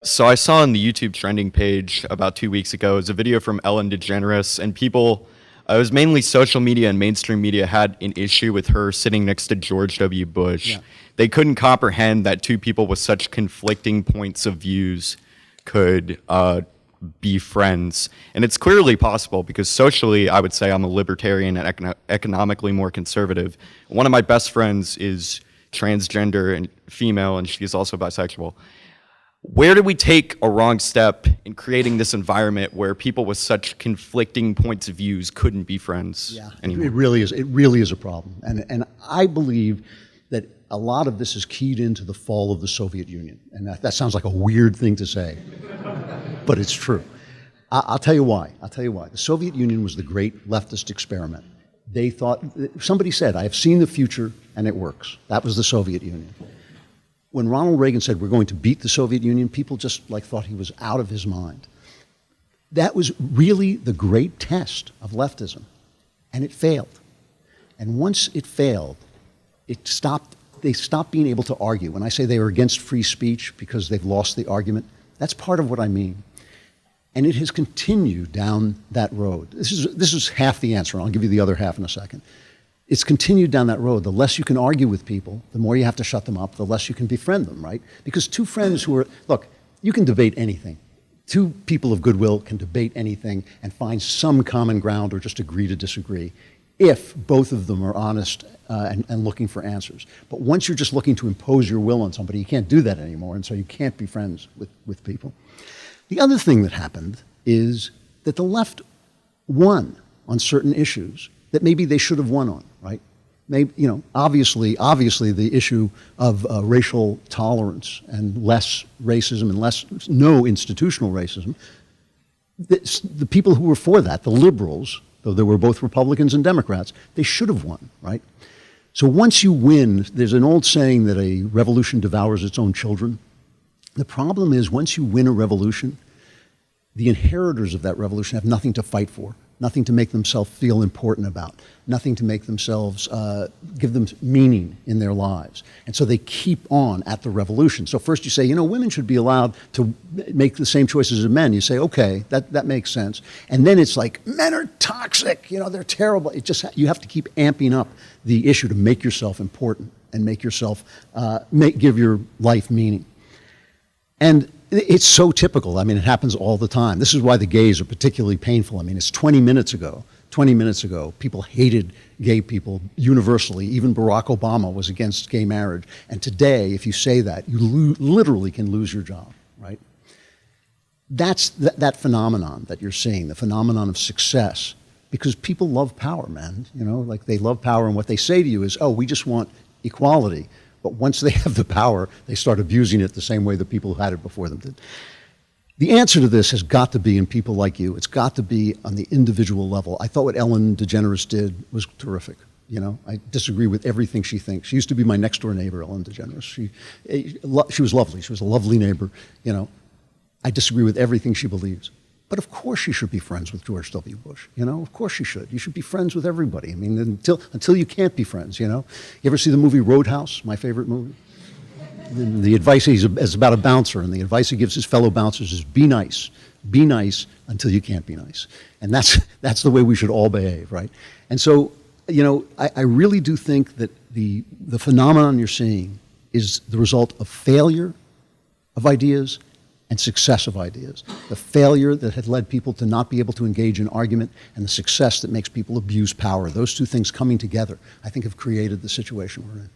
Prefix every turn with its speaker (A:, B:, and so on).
A: So I saw on the YouTube trending page about 2 weeks ago, it was a video from Ellen DeGeneres, and people, it was mainly social media and mainstream media had an issue with her sitting next to George W. Bush.
B: Yeah.
A: They couldn't comprehend that two people with such conflicting points of views could be friends. And it's clearly possible because socially, I would say I'm a libertarian and economically more conservative. One of my best friends is transgender and female, and she's also bisexual. Where did we take a wrong step in creating this environment where people with such conflicting points of views couldn't be friends anymore?
B: It really is. It really is a problem. And I believe that a lot of this is keyed into the fall of the Soviet Union. And that sounds like a weird thing to say, but it's true. I'll tell you why. The Soviet Union was the great leftist experiment. They thought, somebody said, I have seen the future and it works. That was the Soviet Union. When Ronald Reagan said we're going to beat the Soviet Union, people just thought he was out of his mind. That was really the great test of leftism, and it failed. And once it failed, they stopped being able to argue. When I say they were against free speech because they've lost the argument, that's part of what I mean. And it has continued down that road. This is half the answer, and I'll give you the other half in a second. It's continued down that road. The less you can argue with people, the more you have to shut them up, the less you can befriend them, right? Because two friends who are, look, you can debate anything. Two people of goodwill can debate anything and find some common ground or just agree to disagree if both of them are honest and looking for answers. But once you're just looking to impose your will on somebody, you can't do that anymore, and so you can't be friends with people. The other thing that happened is that the left won on certain issues that maybe they should have won on, right? Maybe, obviously the issue of racial tolerance and less racism and no institutional racism, the people who were for that, the liberals, though they were both Republicans and Democrats, they should have won, right? So once you win, there's an old saying that a revolution devours its own children. The problem is once you win a revolution, the inheritors of that revolution have nothing to fight for, nothing to make themselves feel important about, nothing to make themselves, give them meaning in their lives. And so they keep on at the revolution. So first you say, women should be allowed to make the same choices as men. You say, okay, that makes sense. And then it's like, men are toxic, they're terrible. You have to keep amping up the issue to make yourself important and make yourself, give your life meaning. And it's so typical. It happens all the time. This is why the gays are particularly painful. It's 20 minutes ago, people hated gay people universally. Even Barack Obama was against gay marriage. And today, if you say that, you literally can lose your job, right? That's that phenomenon that you're seeing, the phenomenon of success, because people love power, man. They love power, and what they say to you is, oh, we just want equality. But once they have the power, they start abusing it the same way the people who had it before them did. The answer to this has got to be in people like you. It's got to be on the individual level. I thought what Ellen DeGeneres did was terrific. I disagree with everything she thinks. She used to be my next door neighbor, Ellen DeGeneres. She was lovely. She was a lovely neighbor. I disagree with everything she believes. But of course she should be friends with George W. Bush. Of course she should. You should be friends with everybody. Until you can't be friends, You ever see the movie Roadhouse, my favorite movie? The advice is about a bouncer, and the advice he gives his fellow bouncers is be nice. Be nice until you can't be nice. And that's the way we should all behave, right? And so, I really do think that the phenomenon you're seeing is the result of failure of ideas and success of ideas. The failure that had led people to not be able to engage in argument, and the success that makes people abuse power. Those two things coming together, I think, have created the situation we're in.